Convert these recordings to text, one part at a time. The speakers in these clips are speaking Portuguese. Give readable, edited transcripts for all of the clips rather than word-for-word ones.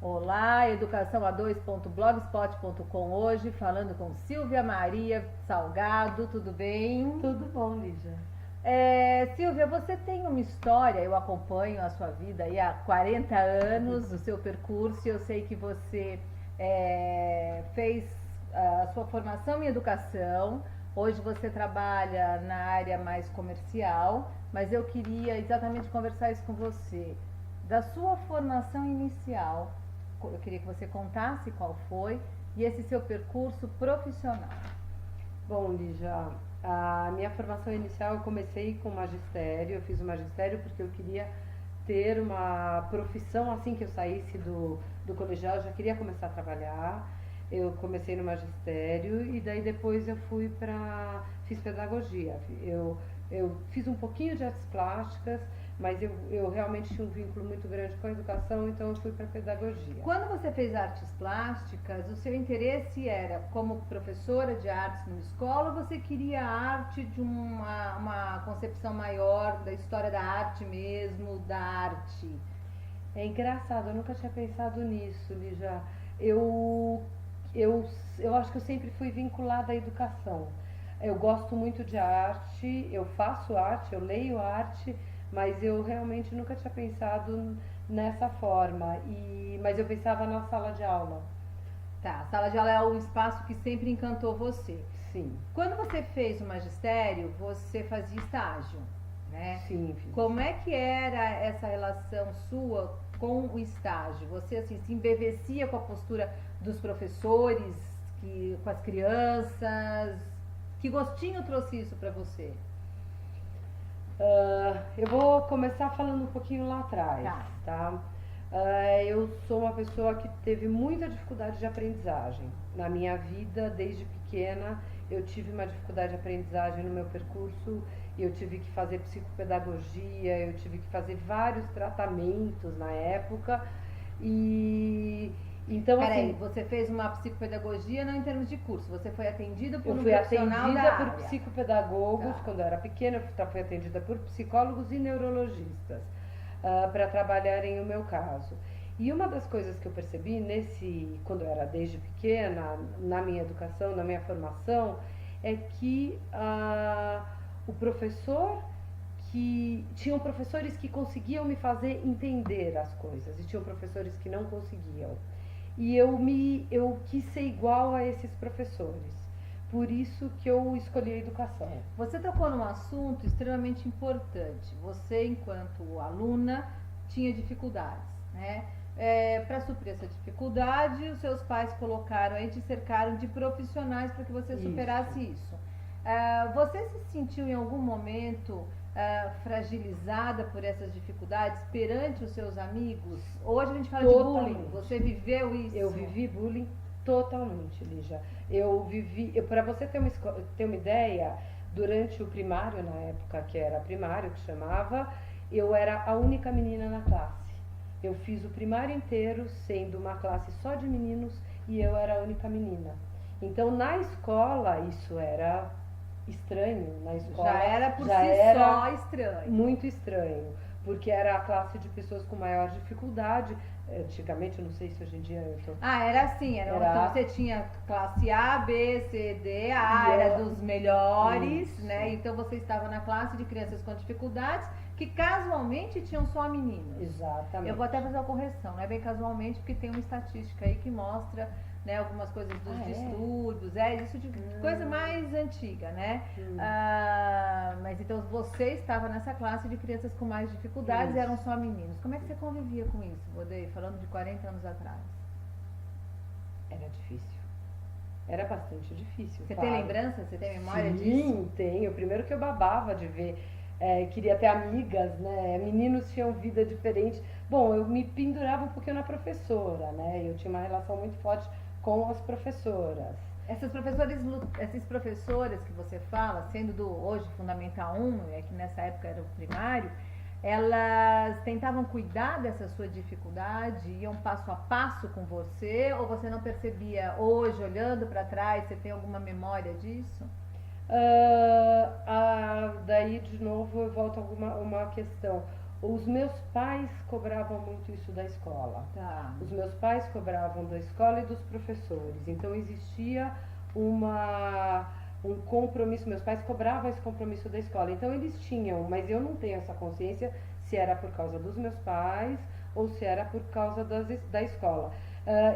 Olá, educaçãoa2.blogspot.com hoje, falando com Silvia Maria Salgado, tudo bem? Tudo bom, Lígia. Silvia, você tem uma história, eu acompanho a sua vida aí há 40 anos, o seu percurso, eu sei que você fez a sua formação em educação, hoje você trabalha na área mais comercial, mas eu queria exatamente conversar isso com você. Da sua formação inicial, eu queria que você contasse qual foi e esse seu percurso profissional. Bom, Lígia, a minha formação inicial eu comecei com magistério, eu fiz o magistério porque eu queria ter uma profissão assim que eu saísse do colegial, eu já queria começar a trabalhar. Eu comecei no magistério e daí depois eu fiz pedagogia. Eu fiz um pouquinho de artes plásticas, mas eu realmente tinha um vínculo muito grande com a educação, então eu fui para pedagogia. Quando você fez artes plásticas, o seu interesse era como professora de artes numa escola, ou você queria a arte de uma concepção maior da história da arte mesmo, da arte? É engraçado, eu nunca tinha pensado nisso, Lígia. Eu, eu acho que eu sempre fui vinculada à educação. Eu gosto muito de arte, eu faço arte, eu leio arte, mas eu realmente nunca tinha pensado nessa forma. Mas eu pensava na sala de aula. Tá, a sala de aula é um espaço que sempre encantou você. Sim. Quando você fez o magistério, você fazia estágio, né? Sim, fiz. Como é que era essa relação sua com o estágio? Você assim se embevecia com a postura dos professores, com as crianças? Que gostinho trouxe isso para você? Eu vou começar falando um pouquinho lá atrás, tá? Eu sou uma pessoa que teve muita dificuldade de aprendizagem. Na minha vida, desde pequena, eu tive uma dificuldade de aprendizagem no meu percurso. Eu tive que fazer psicopedagogia, eu tive que fazer vários tratamentos na época. Então, Peraí, assim, você fez uma psicopedagogia não em termos de curso, você foi atendida por um fui profissional da atendida por área. psicopedagogos. Quando eu era pequena, eu fui atendida por psicólogos e neurologistas para trabalharem o meu caso. E uma das coisas que eu percebi quando eu era desde pequena, na minha educação, na minha formação, é que o professor tinham professores que conseguiam me fazer entender as coisas e tinham professores que não conseguiam. E eu quis ser igual a esses professores. Por isso que eu escolhi a educação. Você tocou num assunto extremamente importante. Você, enquanto aluna, tinha dificuldades, né? Para suprir essa dificuldade, os seus pais colocaram aí, te cercaram de profissionais para que você superasse isso. Você se sentiu em algum momento fragilizada por essas dificuldades perante os seus amigos? Hoje a gente fala Totalmente. de bullying. Você viveu isso? Eu vivi bullying totalmente, Lígia. Para você ter uma ideia, durante o primário, na época que era primário, que chamava, eu era a única menina na classe. Eu fiz o primário inteiro sendo uma classe só de meninos e eu era a única menina. Então, na escola, isso era estranho. Na escola já era por já si era só estranho. Muito estranho, porque era a classe de pessoas com maior dificuldade. Antigamente, eu não sei se hoje em dia eu tô... Era assim, então você tinha classe A, B, C, D, A era dos melhores, Isso. né? Então você estava na classe de crianças com dificuldades que casualmente tinham só meninos. Exatamente. Eu vou até fazer uma correção, não é bem casualmente, porque tem uma estatística aí que mostra, né, algumas coisas dos distúrbios, isso de coisa mais antiga, né? Mas então você estava nessa classe de crianças com mais dificuldades e eram só meninos. Como é que você convivia com isso, Bodei, falando de 40 anos atrás? Era difícil. Era bastante difícil. Você tem lembrança? Você tem memória disso? Sim, tenho. Primeiro que eu babava de ver, queria ter amigas, né? Meninos tinham vida diferente. Bom, eu me pendurava um pouquinho na professora, né? Eu tinha uma relação muito forte com as professoras. Essas professoras que você fala, sendo do hoje Fundamental 1, que nessa época era o primário, elas tentavam cuidar dessa sua dificuldade, iam passo a passo com você, ou você não percebia hoje, olhando para trás, você tem alguma memória disso? Daí, de novo, eu volto a uma questão. Os meus pais cobravam muito isso da escola. Tá. Os meus pais cobravam da escola e dos professores. Então existia um compromisso. Meus pais cobravam esse compromisso da escola. Então eles tinham, mas eu não tenho essa consciência se era por causa dos meus pais ou se era por causa da escola.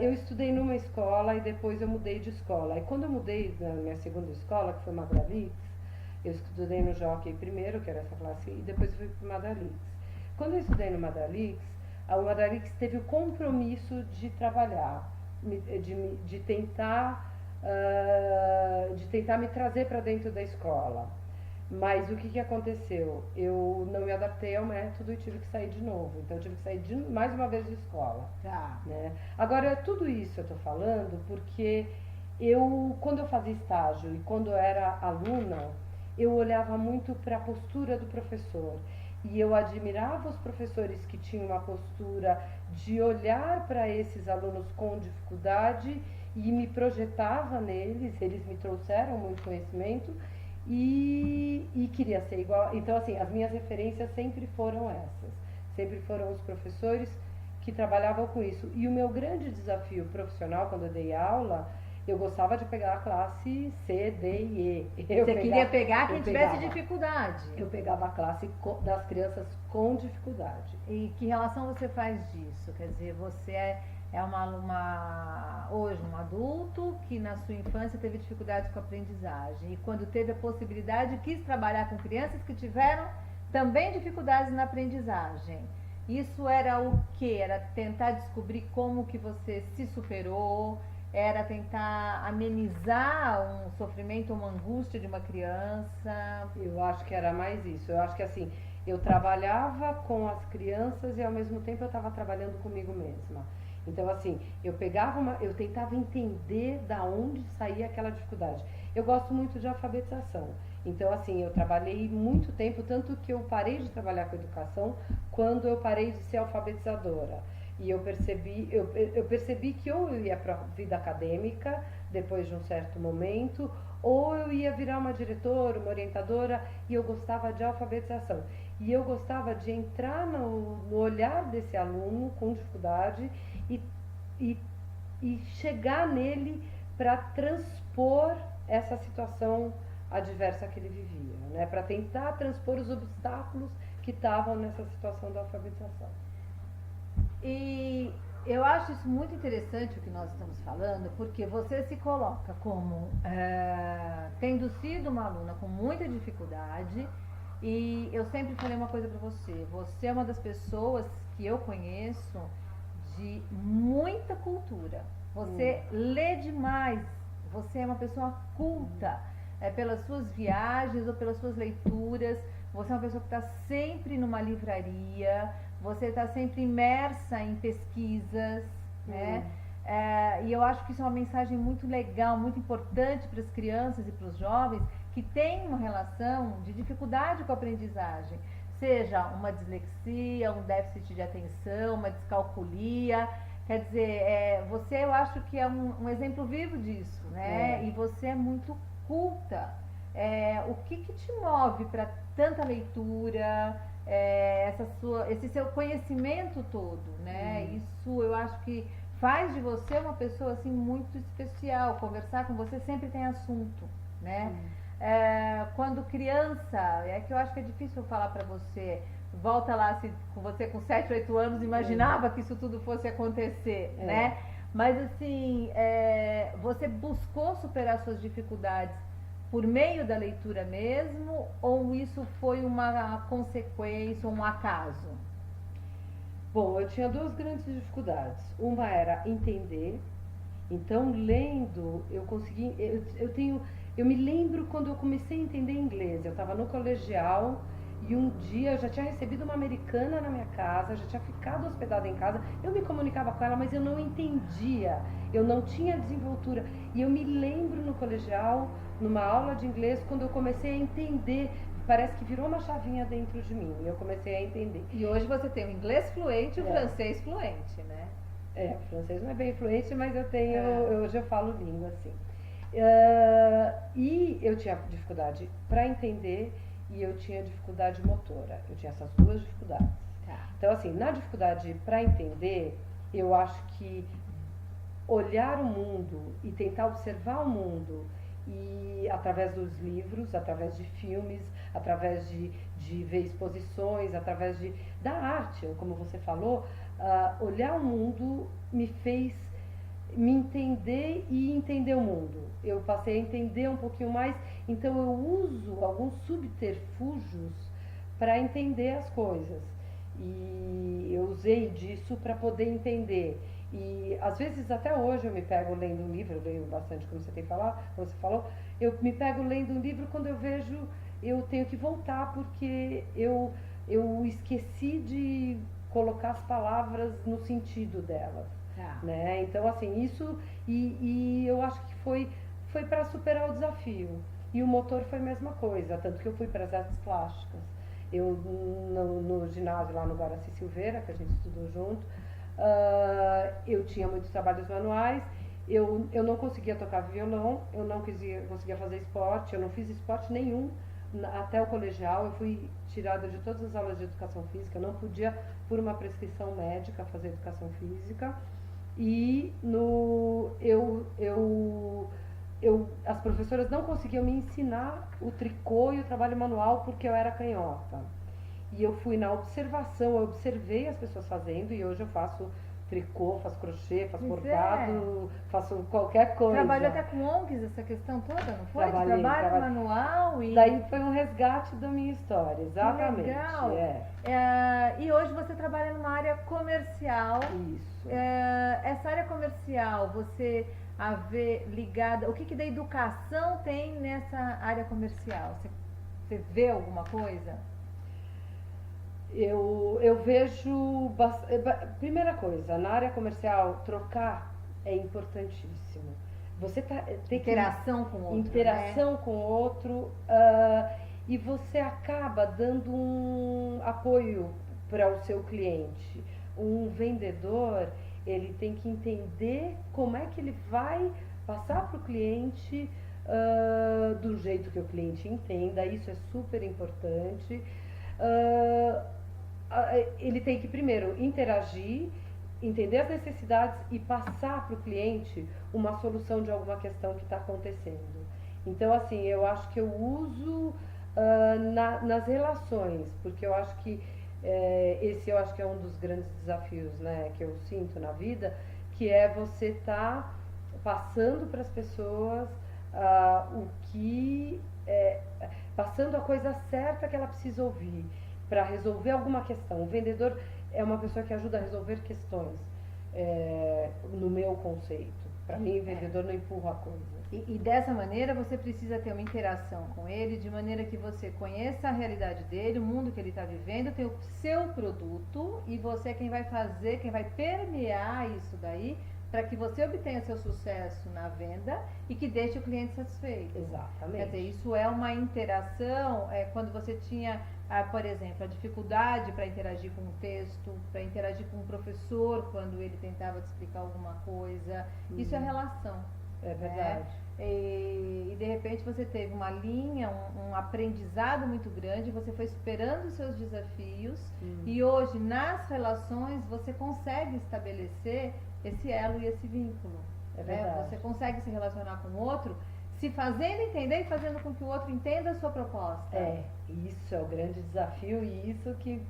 Eu estudei numa escola e depois eu mudei de escola. E quando eu mudei da minha segunda escola, que foi Madralix, eu estudei no Jockey primeiro, que era essa classe, e depois eu fui para o Madralix. Quando eu estudei no Madralix, a Madralix teve o compromisso de trabalhar, de tentar me trazer para dentro da escola. Mas o que aconteceu? Eu não me adaptei ao método e tive que sair de novo. Então eu tive que sair mais uma vez de escola. Tá. Né? Agora, tudo isso eu estou falando porque quando eu fazia estágio e quando eu era aluna, eu olhava muito para a postura do professor. E eu admirava os professores que tinham uma postura de olhar para esses alunos com dificuldade e me projetava neles, eles me trouxeram muito conhecimento e queria ser igual. Então, assim, as minhas referências sempre foram essas. Sempre foram os professores que trabalhavam com isso. E o meu grande desafio profissional, quando eu dei aula, eu gostava de pegar a classe C, D e E. Queria pegar quem tivesse dificuldade. Eu pegava a classe das crianças com dificuldade. E que relação você faz disso? Quer dizer, você hoje um adulto que na sua infância teve dificuldades com a aprendizagem e quando teve a possibilidade quis trabalhar com crianças que tiveram também dificuldades na aprendizagem. Isso era o quê? Era tentar descobrir como que você se superou? Era tentar amenizar um sofrimento, uma angústia de uma criança? Eu acho que era mais isso. Eu acho que assim, eu trabalhava com as crianças e ao mesmo tempo eu estava trabalhando comigo mesma. Então assim, eu tentava entender da onde saía aquela dificuldade. Eu gosto muito de alfabetização. Então assim, eu trabalhei muito tempo, tanto que eu parei de trabalhar com educação quando eu parei de ser alfabetizadora. E eu percebi que ou eu ia para a vida acadêmica, depois de um certo momento, ou eu ia virar uma diretora, uma orientadora, e eu gostava de alfabetização. E eu gostava de entrar no olhar desse aluno com dificuldade e chegar nele para transpor essa situação adversa que ele vivia, né? Para tentar transpor os obstáculos que estavam nessa situação da alfabetização. E eu acho isso muito interessante o que nós estamos falando, porque você se coloca como tendo sido uma aluna com muita dificuldade, e eu sempre falei uma coisa para você: você é uma das pessoas que eu conheço de muita cultura. Você lê demais, você é uma pessoa culta, pelas suas viagens ou pelas suas leituras. Você é uma pessoa que está sempre numa livraria, você está sempre imersa em pesquisas, né? E eu acho que isso é uma mensagem muito legal, muito importante para as crianças e para os jovens que têm uma relação de dificuldade com a aprendizagem, seja uma dislexia, um déficit de atenção, uma descalculia. Quer dizer, você, eu acho que é um exemplo vivo disso, né? E você é muito culta. O que te move para tanta leitura, esse seu conhecimento todo, né? Isso eu acho que faz de você uma pessoa assim muito especial. Conversar com você sempre tem assunto, né? Quando criança, é que eu acho que é difícil falar para você. Volta lá, se você com 7, 8 anos imaginava que isso tudo fosse acontecer, né? Mas assim, você buscou superar suas dificuldades por meio da leitura mesmo, ou isso foi uma consequência, um acaso? Bom, eu tinha duas grandes dificuldades. Uma era entender. Então, lendo, eu consegui. Eu me lembro quando eu comecei a entender inglês. Eu estava no colegial e um dia eu já tinha recebido uma americana na minha casa, já tinha ficado hospedada em casa. Eu me comunicava com ela, mas eu não entendia. Eu não tinha desenvoltura. E eu me lembro no colegial, numa aula de inglês, quando eu comecei a entender. Parece que virou uma chavinha dentro de mim e eu comecei a entender. E hoje você tem o inglês fluente e o francês fluente, né? O francês não é bem fluente, mas eu tenho, hoje eu falo língua, assim. E eu tinha dificuldade para entender e eu tinha dificuldade motora. Eu tinha essas duas dificuldades. Tá. Então, assim, na dificuldade para entender, eu acho que olhar o mundo e tentar observar o mundo e através dos livros, através de filmes, através de ver exposições, através da arte, como você falou, olhar o mundo me fez me entender e entender o mundo. Eu passei a entender um pouquinho mais, então eu uso alguns subterfúgios para entender as coisas. E eu usei disso para poder entender. E às vezes até hoje eu me pego lendo um livro, eu leio bastante como você falou, eu me pego lendo um livro quando eu vejo, eu tenho que voltar porque eu esqueci de colocar as palavras no sentido delas. Tá. Né? Então, assim, isso e eu acho que foi para superar o desafio. E o motor foi a mesma coisa, tanto que eu fui para as artes plásticas. Eu, no ginásio lá no Guaraci Silveira, que a gente estudou junto, eu tinha muitos trabalhos manuais, eu não conseguia tocar violão, eu não conseguia fazer esporte, eu não fiz esporte nenhum até o colegial, eu fui tirada de todas as aulas de educação física, eu não podia, por uma prescrição médica, fazer educação física. E as professoras não conseguiam me ensinar o tricô e o trabalho manual porque eu era canhota. E eu fui na observação, eu observei as pessoas fazendo e hoje eu faço tricô, faço crochê, faço bordado, faço qualquer coisa. Trabalhou até com ONGs essa questão toda, não foi? Trabalhei. Manual e... Daí foi um resgate da minha história, exatamente. Que legal. E hoje você trabalha numa área comercial. Isso. Essa área comercial, você a ver ligada... O que da educação tem nessa área comercial? Você vê alguma coisa? Eu vejo... Primeira coisa, na área comercial, trocar é importantíssimo. Você tem interação com o outro. Interação, né? Com o outro. E você acaba dando um apoio para o seu cliente. Um vendedor, ele tem que entender como é que ele vai passar para o cliente do jeito que o cliente entenda. Isso é super importante. Ele tem que primeiro interagir, entender as necessidades e passar para o cliente uma solução de alguma questão que está acontecendo. Então, assim, eu acho que eu uso nas relações, porque eu acho que esse eu acho que é um dos grandes desafios, né, que eu sinto na vida, que é você estar passando para as pessoas passando a coisa certa que ela precisa ouvir para resolver alguma questão. O vendedor é uma pessoa que ajuda a resolver questões, no meu conceito. Para mim, o vendedor não empurra a coisa. E dessa maneira você precisa ter uma interação com ele, de maneira que você conheça a realidade dele, o mundo que ele está vivendo, tem o seu produto e você é quem vai fazer, quem vai permear isso daí, para que você obtenha seu sucesso na venda e que deixe o cliente satisfeito. Exatamente. Quer dizer, isso é uma interação, quando você tinha, por exemplo, a dificuldade para interagir com um texto, para interagir com um professor quando ele tentava te explicar alguma coisa. Isso é relação. É verdade. E de repente você teve uma linha, um aprendizado muito grande, você foi superando os seus desafios e hoje nas relações você consegue estabelecer esse elo e esse vínculo. É verdade. Você consegue se relacionar com o outro, se fazendo entender e fazendo com que o outro entenda a sua proposta. Isso é o grande desafio e isso que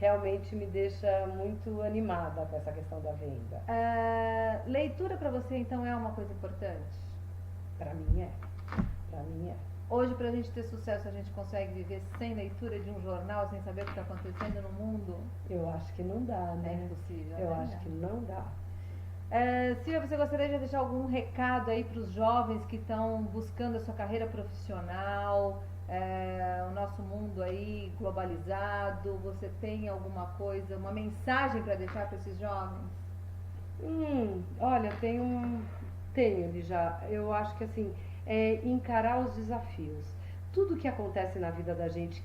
realmente me deixa muito animada com essa questão da venda. Leitura para você então é uma coisa importante? Para mim é. Para mim é. Hoje, para a gente ter sucesso, a gente consegue viver sem leitura de um jornal, sem saber o que está acontecendo no mundo? Eu acho que não dá, né? É impossível. Eu acho que não dá. Silvia, você gostaria de deixar algum recado aí para os jovens que estão buscando a sua carreira profissional, o nosso mundo aí globalizado? Você tem alguma coisa, uma mensagem para deixar para esses jovens? Olha, tenho ele já. Eu acho que assim, encarar os desafios. Tudo que acontece na vida da gente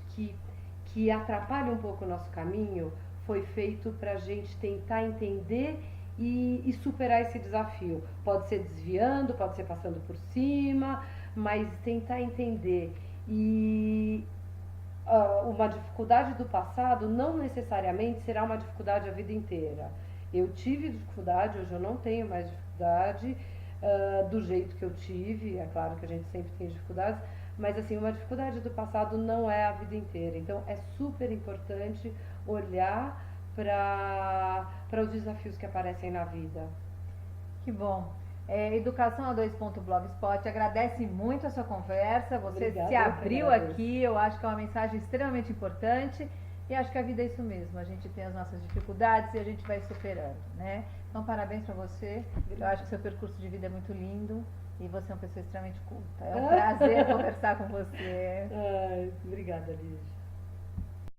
que atrapalha um pouco o nosso caminho foi feito para a gente tentar entender e superar esse desafio. Pode ser desviando, pode ser passando por cima, mas tentar entender. E uma dificuldade do passado não necessariamente será uma dificuldade a vida inteira. Eu tive dificuldade, hoje eu não tenho mais dificuldade do jeito que eu tive. É claro que a gente sempre tem dificuldades, mas assim, uma dificuldade do passado não é a vida inteira. Então é super importante olhar para os desafios que aparecem na vida. Que bom. Educação a 2.blogspot agradece muito a sua conversa, você Obrigada, se abriu eu agradeço. aqui, eu acho que é uma mensagem extremamente importante e acho que a vida é isso mesmo, a gente tem as nossas dificuldades e a gente vai superando, né? Então parabéns para você, eu acho que seu percurso de vida é muito lindo e você é uma pessoa extremamente culta, é um prazer conversar com você. Ai, obrigada, Lígia.